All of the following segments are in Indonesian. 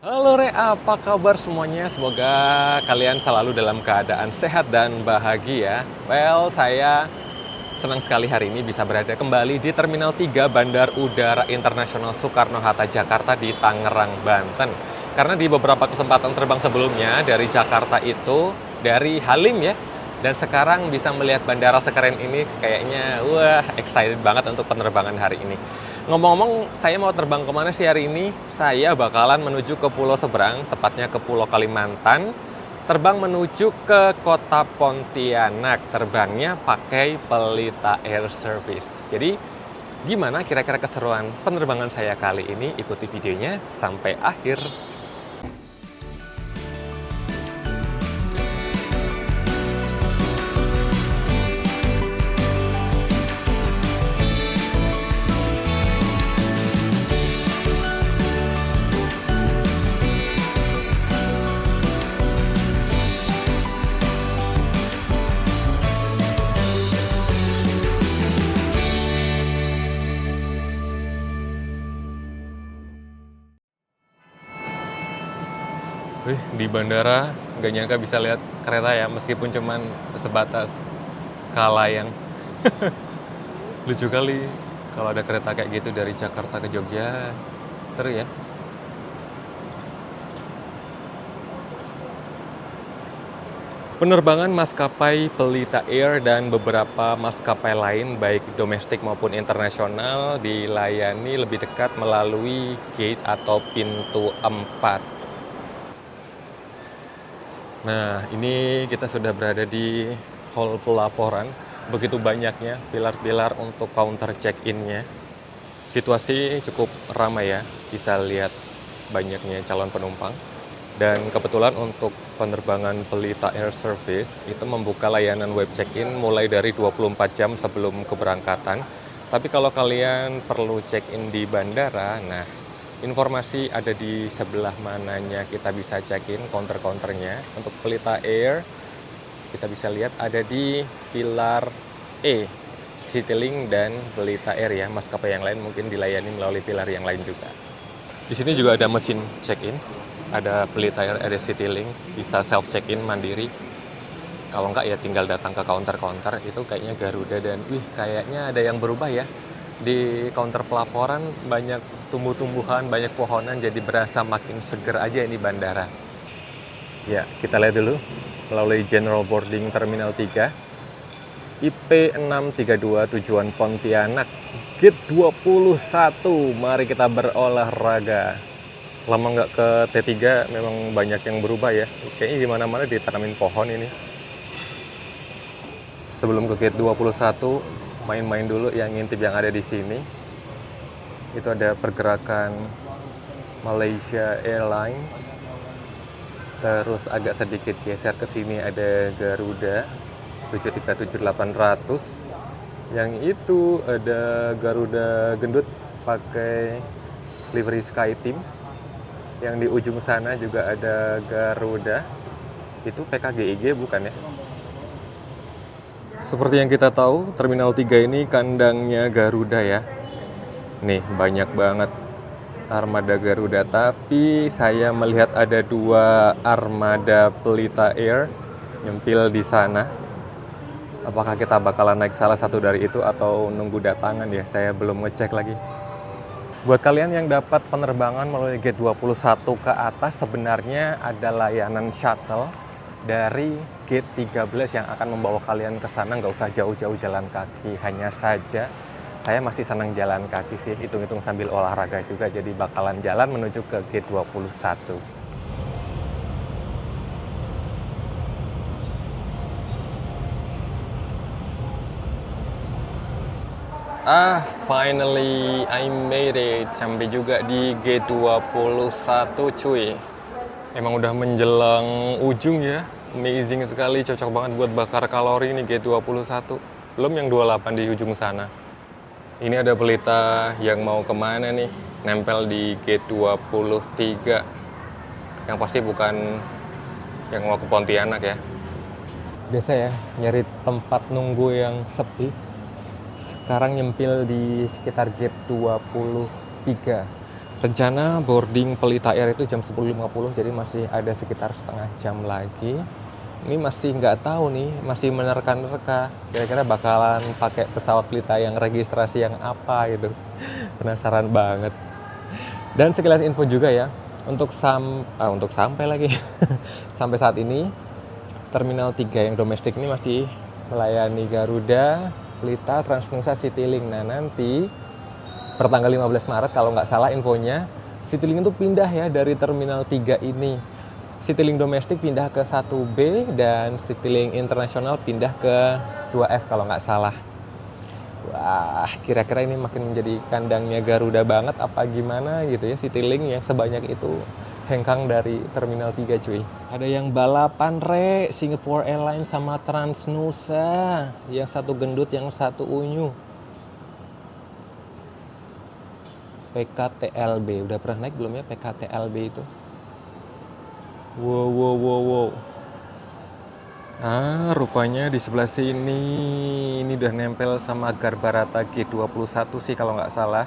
Halo Re, apa kabar semuanya? Semoga kalian selalu dalam keadaan sehat dan bahagia. Saya senang sekali hari ini bisa berada kembali di Terminal 3 Bandar Udara Internasional Soekarno-Hatta, Jakarta di Tangerang, Banten. Karena di beberapa kesempatan terbang sebelumnya dari Jakarta itu, dari Halim ya, dan sekarang bisa melihat bandara sekeren ini, kayaknya wah excited banget untuk penerbangan hari ini. Ngomong-ngomong, saya mau terbang kemana sih hari ini? Saya bakalan menuju ke pulau seberang, tepatnya ke Pulau Kalimantan. Terbang menuju ke kota Pontianak. Terbangnya pakai Pelita Air Service. Jadi, gimana kira-kira keseruan penerbangan saya kali ini? Ikuti videonya sampai akhir. Wih, di bandara nggak nyangka bisa lihat kereta ya, meskipun cuman sebatas kelayang. Lucu kali kalau ada kereta kayak gitu dari Jakarta ke Jogja. Seru ya. Penerbangan maskapai Pelita Air dan beberapa maskapai lain, baik domestik maupun internasional, dilayani lebih dekat melalui gate atau pintu 4. Nah, ini kita sudah berada di hall pelaporan. Begitu banyaknya pilar-pilar untuk counter check-in-nya. Situasi cukup ramai ya, bisa lihat banyaknya calon penumpang. Dan kebetulan untuk penerbangan Pelita Air Service itu membuka layanan web check-in mulai dari 24 jam sebelum keberangkatan. Tapi kalau kalian perlu check-in di bandara, nah informasi ada di sebelah mananya kita bisa check-in counter-counternya. Untuk Pelita Air kita bisa lihat ada di pilar E, Citylink dan Pelita Air ya. Maskapai yang lain mungkin dilayani melalui pilar yang lain juga. Di sini juga ada mesin check-in, ada Pelita Air, ada Citylink, bisa self check-in mandiri. Kalau enggak ya tinggal datang ke counter-counter, itu kayaknya Garuda dan wih kayaknya ada yang berubah ya. Di counter pelaporan banyak tumbuh-tumbuhan, banyak pohonan, jadi berasa makin seger aja ini bandara. Ya, kita lihat dulu melalui General Boarding Terminal 3. IP 632 tujuan Pontianak, Gate 21. Mari kita berolahraga. Lama nggak ke T3 memang banyak yang berubah ya. Kayaknya di mana-mana ditanamin pohon ini. Sebelum ke Gate 21, main-main dulu yang ngintip yang ada di sini. Itu ada pergerakan Malaysia Airlines. Terus agak sedikit geser ke sini ada Garuda 737-800. Yang itu ada Garuda gendut pakai livery SkyTeam. Yang di ujung sana juga ada Garuda. Itu PKGIG bukan ya? Seperti yang kita tahu, Terminal 3 ini kandangnya Garuda ya. Nih, banyak banget armada Garuda. Tapi saya melihat ada 2 armada Pelita Air nyempil di sana. Apakah kita bakalan naik salah satu dari itu atau nunggu datangan ya? Saya belum ngecek lagi. Buat kalian yang dapat penerbangan melalui Gate 21 ke atas, sebenarnya ada layanan shuttle dari Gate 13 yang akan membawa kalian ke sana. Nggak usah jauh-jauh jalan kaki. Hanya saja saya masih senang jalan kaki sih, hitung-hitung sambil olahraga juga. Jadi bakalan jalan menuju ke Gate 21. Finally I made it. Sampai juga di G21 cuy. Emang udah menjelang ujung ya. Amazing sekali, cocok banget buat bakar kalori nih G21. Belum yang 28 di ujung sana. Ini ada Pelita yang mau kemana nih? Nempel di G23. Yang pasti bukan yang mau ke Pontianak ya. Biasa ya, nyari tempat nunggu yang sepi. Sekarang nyempil di sekitar Gate 23. Rencana boarding Pelita Air itu jam 10.50, jadi masih ada sekitar setengah jam lagi. Ini masih nggak tahu nih, masih menerka-nerka. Kira-kira bakalan pakai pesawat Pelita yang registrasi yang apa gitu. Penasaran banget. Dan sekilas info juga ya, untuk sampai lagi. Sampai saat ini, Terminal 3 yang domestik ini masih melayani Garuda, Pelita, Transnusa, Citylink. Nah nanti, pertanggal 15 Maret kalau nggak salah infonya, Citylink itu pindah ya dari Terminal 3 ini. Citylink domestik pindah ke 1B dan Citylink internasional pindah ke 2F kalau nggak salah. Wah, kira-kira ini makin menjadi kandangnya Garuda banget apa gimana gitu ya, Citylink yang sebanyak itu hengkang dari Terminal 3 cuy. Ada yang balapan Singapore Airlines sama Transnusa. Yang satu gendut, yang satu unyu. PKTLB, udah pernah naik belum ya PKTLB itu? Wow. Rupanya di sebelah sini ini udah nempel sama Garbarata G21 sih kalau nggak salah.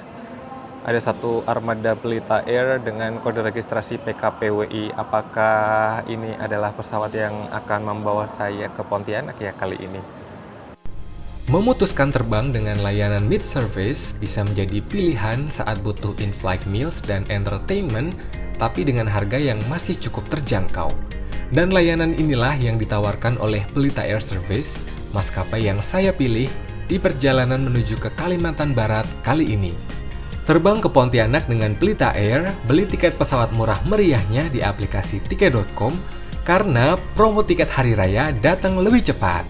Ada satu armada Pelita Air dengan kode registrasi PKPWI. Apakah ini adalah pesawat yang akan membawa saya ke Pontianak ya kali ini? Memutuskan terbang dengan layanan mid-service bisa menjadi pilihan saat butuh in-flight meals dan entertainment, tapi dengan harga yang masih cukup terjangkau. Dan layanan inilah yang ditawarkan oleh Pelita Air Service, maskapai yang saya pilih di perjalanan menuju ke Kalimantan Barat kali ini. Terbang ke Pontianak dengan Pelita Air, beli tiket pesawat murah meriahnya di aplikasi tiket.com karena promo tiket hari raya datang lebih cepat.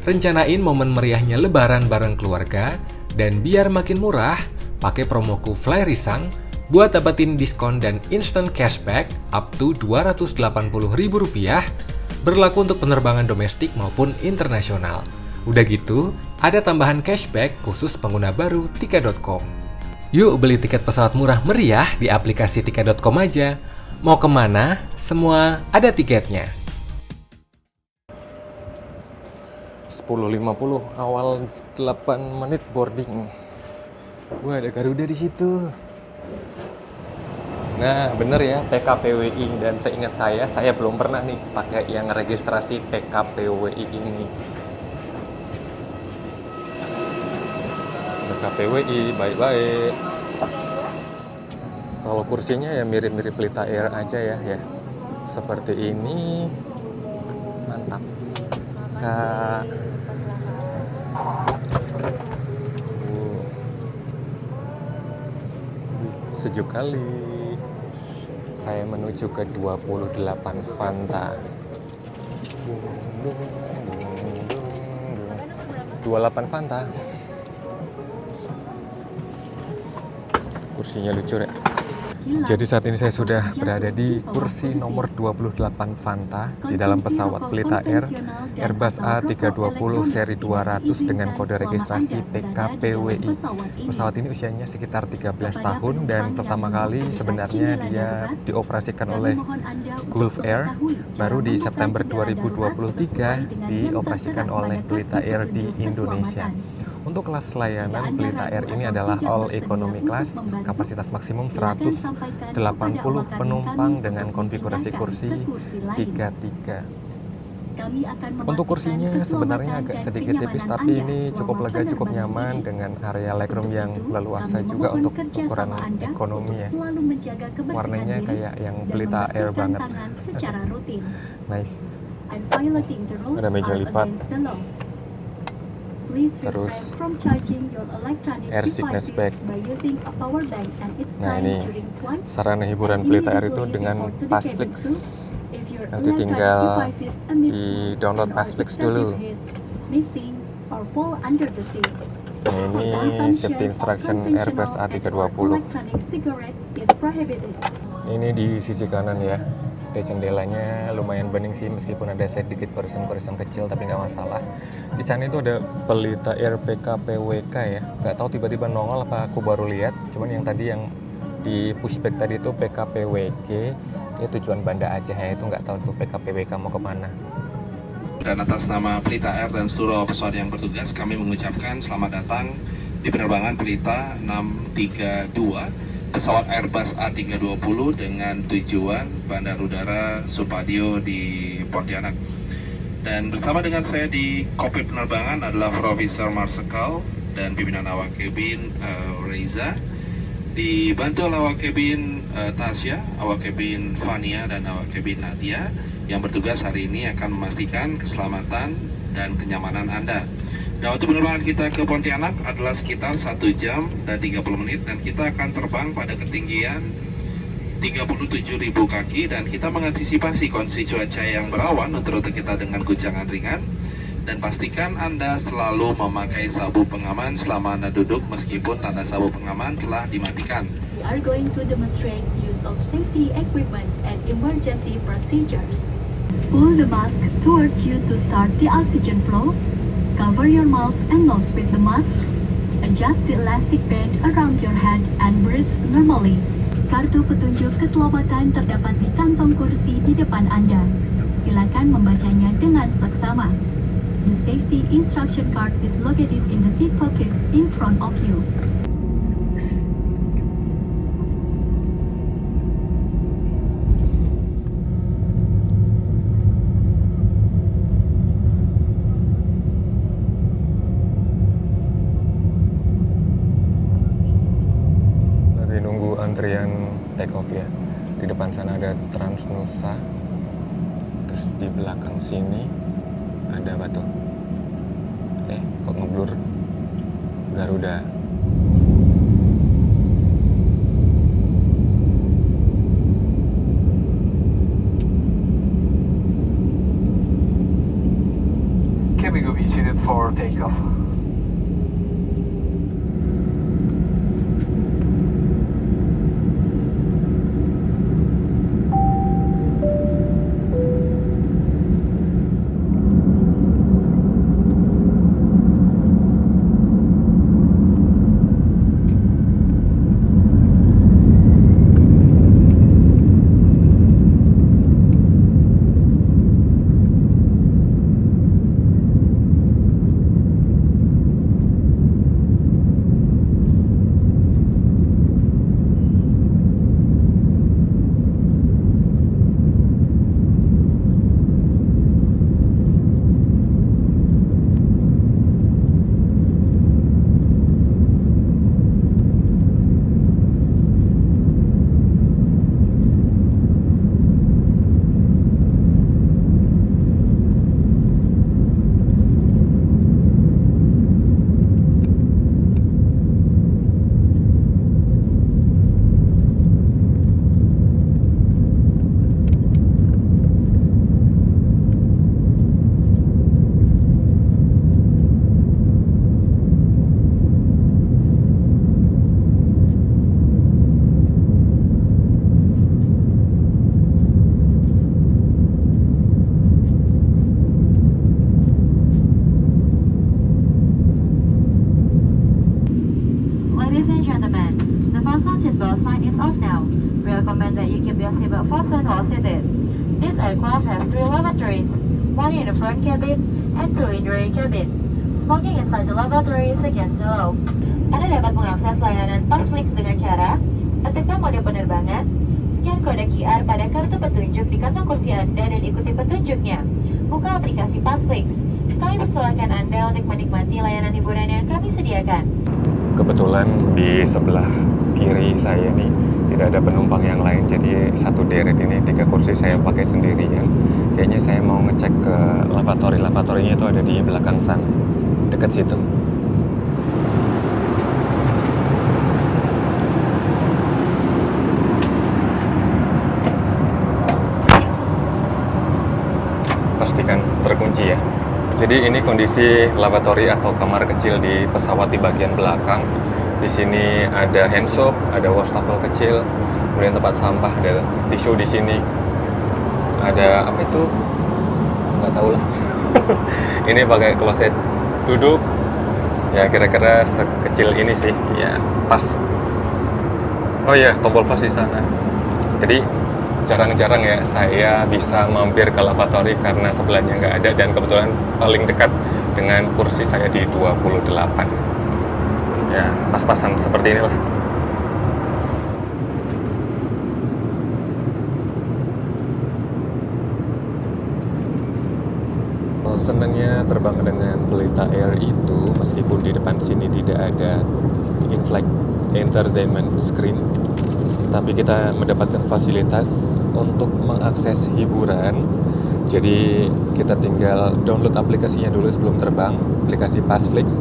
Rencanain momen meriahnya lebaran bareng keluarga, dan biar makin murah, pakai promoku FlyRisang buat dapetin diskon dan instant cashback up to Rp280.000 berlaku untuk penerbangan domestik maupun internasional. Udah gitu, ada tambahan cashback khusus pengguna baru tiket.com. Yuk beli tiket pesawat murah meriah di aplikasi tiket.com aja. Mau kemana? Semua ada tiketnya. 10.50 awal 8 menit boarding. Wah, ada Garuda di situ. Nah, bener ya PKPWI, dan seingat saya belum pernah nih pakai yang registrasi PKPWI ini. PKPWI baik-baik. Kalau kursinya ya mirip-mirip Pelita Air aja ya. Seperti ini. Mantap. Kak. Sejuk kali. Saya menuju ke 28 Fanta. 28 Fanta. Kursinya lucu ya. Jadi saat ini saya sudah berada di kursi nomor 28 Fanta di dalam pesawat Pelita Air Airbus A320 seri 200 dengan kode registrasi PKPWI. Pesawat ini usianya sekitar 13 tahun dan pertama kali sebenarnya dia dioperasikan oleh Gulf Air, baru di September 2023 dioperasikan oleh Pelita Air di Indonesia. Untuk kelas layanan Pelita Air ini adalah all economy class, kapasitas maksimum 180 penumpang dengan konfigurasi kursi 3-3. Untuk kursinya sebenarnya agak sedikit tipis, tapi ini cukup lega, cukup nyaman dengan area legroom yang leluasa juga untuk ukuran ekonomi ya. Warnanya kayak yang Pelita Air banget. Nice. Ada meja lipat. Terus air sickness bag. Nah ini sarana hiburan Pelita Air itu dengan Passflix. Nanti tinggal di download Passflix dulu. Nah ini safety instruction Airbus A320. Ini di sisi kanan ya. Jendelanya lumayan bening sih, meskipun ada sedikit koresan-koresan kecil, tapi nggak masalah. Di sana itu ada Pelita Air PKPWK ya, nggak tahu tiba-tiba nongol apa aku baru lihat. Cuman yang tadi yang di pushback tadi itu PKPWK, ya tujuan Banda Aceh ya, itu nggak tahu tuh PKPWK mau kemana. Dan atas nama Pelita Air dan seluruh pesawat yang bertugas, kami mengucapkan selamat datang di penerbangan Pelita 632 pesawat Airbus A320 dengan tujuan Bandar Udara Supadio di Pontianak. Dan bersama dengan saya di kokpit penerbangan adalah Profesor Marsikal dan pimpinan awak kabin Reza. Dibantu oleh awak kabin Tasya, awak kabin Fania, dan awak kabin Nadia yang bertugas hari ini akan memastikan keselamatan dan kenyamanan Anda. Dan waktu penerbangan kita ke Pontianak adalah sekitar 1 jam dan 30 menit dan kita akan terbang pada ketinggian 37.000 kaki dan kita mengantisipasi kondisi cuaca yang berawan untuk rute kita dengan guncangan ringan. Dan pastikan Anda selalu memakai sabuk pengaman selama Anda duduk meskipun tanda sabuk pengaman telah dimatikan. We are going to demonstrate use of safety equipment and emergency procedures. Pull the mask towards you to start the oxygen flow. Cover your mouth and nose with the mask. Adjust the elastic band around your head and breathe normally. Kartu petunjuk keselamatan terdapat di kantong kursi di depan Anda. Silakan membacanya dengan seksama. The safety instruction card is located in the seat pocket in front of you. Lagi nunggu antrian take off ya. Di depan sana ada Transnusa. Terus di belakang sini ada apa tuh? Kok ngeblur? Garuda. Cabin will be seated for takeoff. Ladies and gentlemen, the fasten seatbelt sign is off now. We recommend that you keep your seatbelt fastened while seated. This aircraft has 3 lavatories, 1 in the front cabin and 2 in the rear cabin. Smoking inside the lavatory is against the law. Anda dapat mengakses layanan Passflix dengan cara tekan mode penerbangan, scan kode QR pada kartu petunjuk di kantong kursi Anda dan ikuti petunjuknya. Buka aplikasi Passflix. Kami persilakan Anda untuk menikmati layanan hiburan yang kami sediakan. Kebetulan di sebelah kiri saya nih tidak ada penumpang yang lain, jadi satu deret ini 3 kursi saya pakai sendirian. Kayaknya saya mau ngecek ke lavatory-lavatorinya itu ada di belakang sana, dekat situ. Pastikan terkunci ya. Jadi ini kondisi lavatory atau kamar kecil di pesawat di bagian belakang. Di sini ada hand soap, ada wastafel kecil, kemudian tempat sampah, ada tisu di sini. Ada apa itu? Nggak tahu lah. Ini pakai kloset duduk. Ya kira-kira sekecil ini sih. Ya pas. Oh iya, tombol flash di sana. Jadi jarang-jarang ya saya bisa mampir ke lavatory karena sebelahnya nggak ada dan kebetulan paling dekat dengan kursi saya di 28. Ya pas-pasan seperti inilah. senangnya terbang dengan Pelita Air itu, meskipun di depan sini tidak ada in-flight entertainment screen, tapi kita mendapatkan fasilitas untuk mengakses hiburan. Jadi kita tinggal download aplikasinya dulu sebelum terbang, aplikasi Passflix.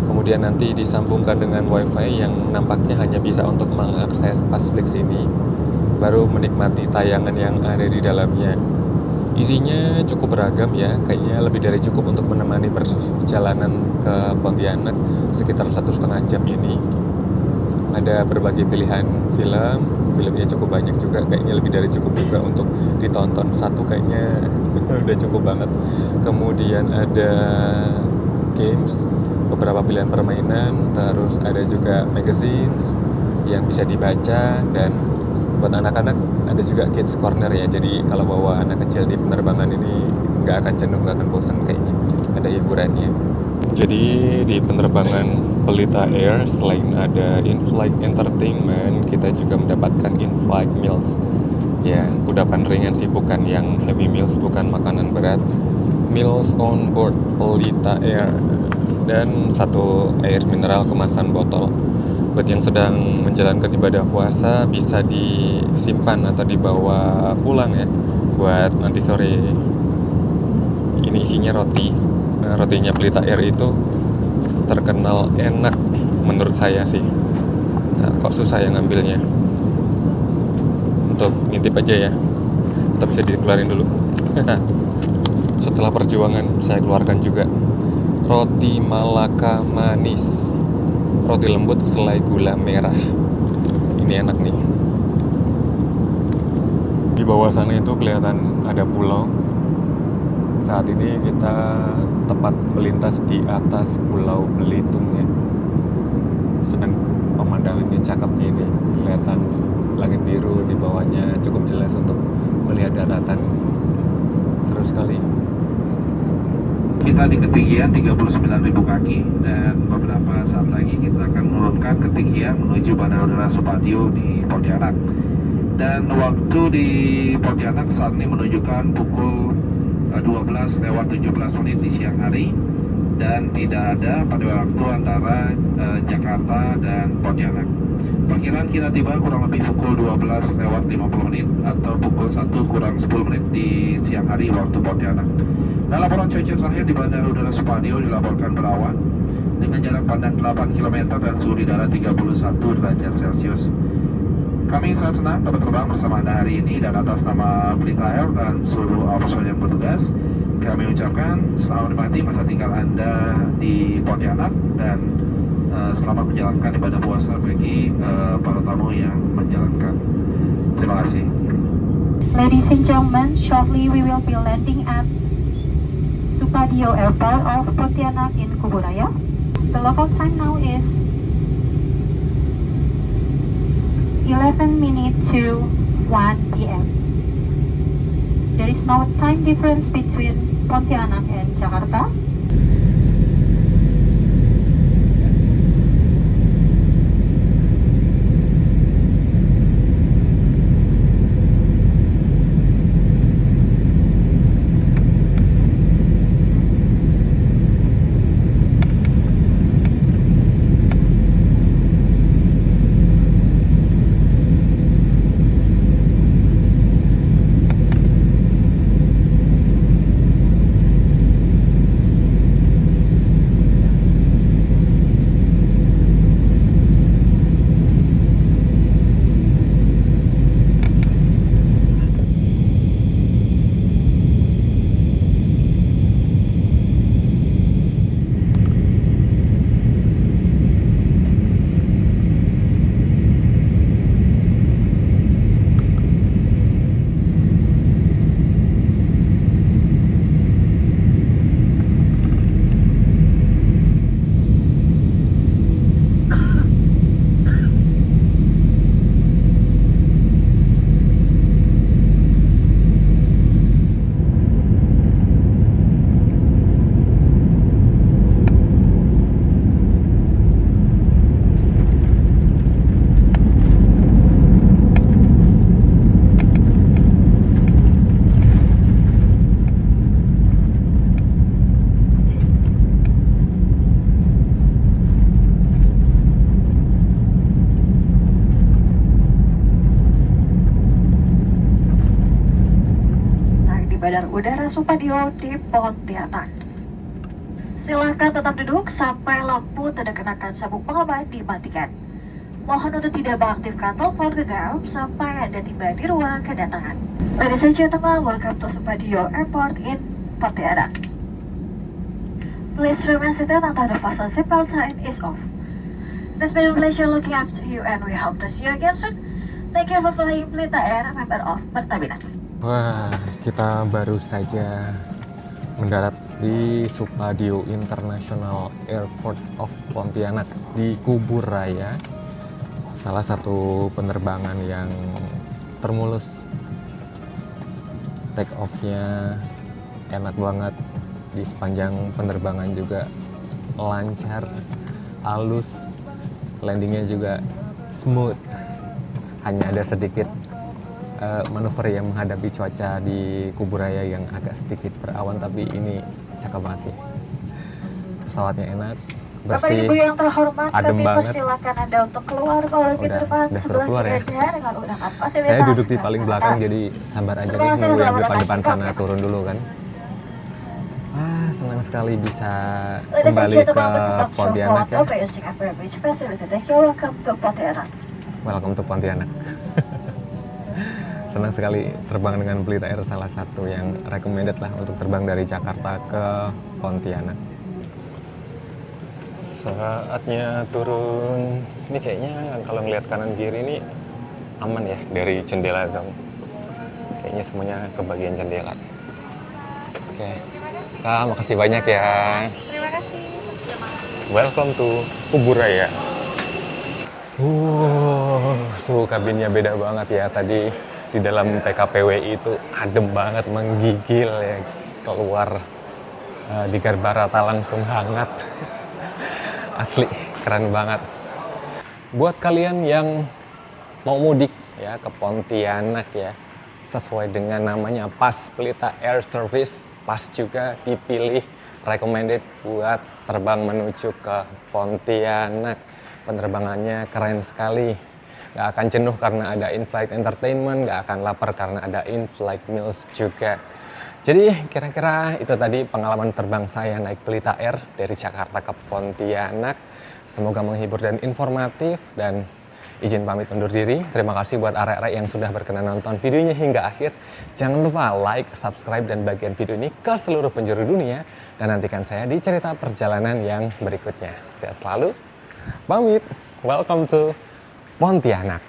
Kemudian nanti disambungkan dengan WiFi yang nampaknya hanya bisa untuk mengakses Passflix ini, baru menikmati tayangan yang ada di dalamnya. Isinya cukup beragam ya, kayaknya lebih dari cukup untuk menemani perjalanan ke Pontianak sekitar 1,5 jam ini. Ada berbagai pilihan filmnya cukup banyak juga, kayaknya lebih dari cukup juga untuk ditonton satu, kayaknya udah cukup banget. Kemudian ada games, beberapa pilihan permainan, terus ada juga magazines yang bisa dibaca, dan buat anak-anak ada juga kids corner ya, jadi kalau bawa anak kecil di penerbangan ini nggak akan jenuh, nggak akan bosan, kayaknya ada hiburannya. Jadi di penerbangan Pelita Air selain ada in-flight entertainment, kita juga mendapatkan in-flight meals. Ya, kudapan ringan sih, bukan yang heavy meals, bukan makanan berat. Meals on board Pelita Air, dan 1 air mineral kemasan botol. Buat yang sedang menjalankan ibadah puasa bisa disimpan atau dibawa pulang ya, buat nanti sore. Ini isinya roti. Nah, rotinya Pelita Air itu terkenal enak menurut saya sih. Nah, kok susah ya ngambilnya. Untuk ngintip aja ya, atau bisa dikeluarin dulu. Setelah perjuangan saya keluarkan juga roti Malaka manis, roti lembut selai gula merah. Ini enak nih. Di bawah sana itu kelihatan ada pulau. Saat ini kita tepat melintas di atas Pulau Belitung ya. Sedang pemandangannya cakep gini, kelihatan langit biru di bawahnya, cukup jelas untuk melihat daratan. Seru sekali. Kita di ketinggian 39.000 kaki, dan beberapa saat lagi kita akan menurunkan ketinggian menuju Bandara Udara Supadio di Pontianak. Dan waktu di Pontianak saat ini menunjukkan pukul 12:17 di siang hari, dan tidak ada pada waktu antara Jakarta dan Pontianak. Perkiraan kita tiba kurang lebih pukul 12:50 atau pukul 1:10 di siang hari waktu Pontianak. Dan laporan cuaca terakhir di Bandara Udara Supadio dilaporkan berawan dengan jarak pandang 8 km dan suhu udara 31 derajat Celcius. Kami sangat senang dapat terbang bersama Anda hari ini, dan atas nama Pelita Air dan seluruh official yang bertugas, kami ucapkan selamat menikmati masa tinggal Anda di Pontianak, dan selamat menjalankan ibadah puasa bagi para tamu yang menjalankan. Terima kasih. Ladies and gentlemen, shortly we will be landing at Supadio Airport of Pontianak in Kuburaya. The local time now is 11 minutes to 1 p.m. There is no time difference between Pontianak and Jakarta. Bandar Udara Supadio di Pontianak. Silakan tetap duduk sampai lampu tanda kenakan sabuk pengaman dimatikan. Mohon untuk tidak mengaktifkan telepon genggam sampai Anda tiba di ruang kedatangan. Ladies and gentlemen, welcome to Supadio Airport in Pontianak. Please remain seated until the fasten seatbelt sign is off. It's been a pleasure looking after you and we hope to see you again soon. Thank you for flying Pelita Air, member of Pertamina. Wah, kita baru saja mendarat di Supadio International Airport of Pontianak di Kubur Raya. Salah satu penerbangan yang termulus. Take off-nya enak banget. Di sepanjang penerbangan juga lancar, halus. Landingnya juga smooth. Hanya ada sedikit manuver yang menghadapi cuaca di Kubur Raya yang agak sedikit berawan, tapi ini cakep banget sih. Pesawatnya enak, Bapak bersih, Ibu yang terhormat, adem kami banget. persilakan Anda untuk keluar kalau pintu depan udah suruh sebelah keluar ya. kirinya dengan undangan fasilitas. Saya duduk di paling belakang, jadi sabar aja Terima nih kasih, nunggu yang selamat depan-depan datang. sana turun dulu kan. Senang sekali bisa Ladies and kembali ke gentlemen, Pontianak Pontianak ya. Basic and Privilege Facility. Thank you. Welcome to Pontianak. Welcome to Pontianak. Senang sekali terbang dengan Pelita Air, salah satu yang recommended lah untuk terbang dari Jakarta ke Pontianak. Saatnya turun. Ini kayaknya kalau ngelihat kanan kiri ini aman ya dari jendela zone. Kayaknya semuanya ke bagian jendela. Oke. Kak, makasih banyak ya. Terima kasih. Welcome to Kubur Raya. Suhu kabinnya beda banget ya. Tadi di dalam PKPWI itu adem banget, menggigil ya. Keluar di Garbarata langsung hangat. Asli, keren banget. Buat kalian yang mau mudik ya ke Pontianak ya, sesuai dengan namanya pas Pelita Air Service, pas juga dipilih recommended buat terbang menuju ke Pontianak. Penerbangannya keren sekali. Gak akan jenuh karena ada in-flight entertainment, gak akan lapar karena ada in-flight meals juga. Jadi kira-kira itu tadi pengalaman terbang saya naik Pelita Air dari Jakarta ke Pontianak. Semoga menghibur dan informatif, dan izin pamit undur diri. Terima kasih buat arek-arek yang sudah berkenan nonton videonya hingga akhir. Jangan lupa like, subscribe, dan bagian video ini ke seluruh penjuru dunia. Dan nantikan saya di cerita perjalanan yang berikutnya. Sehat selalu. Pamit. Welcome to Pontianak.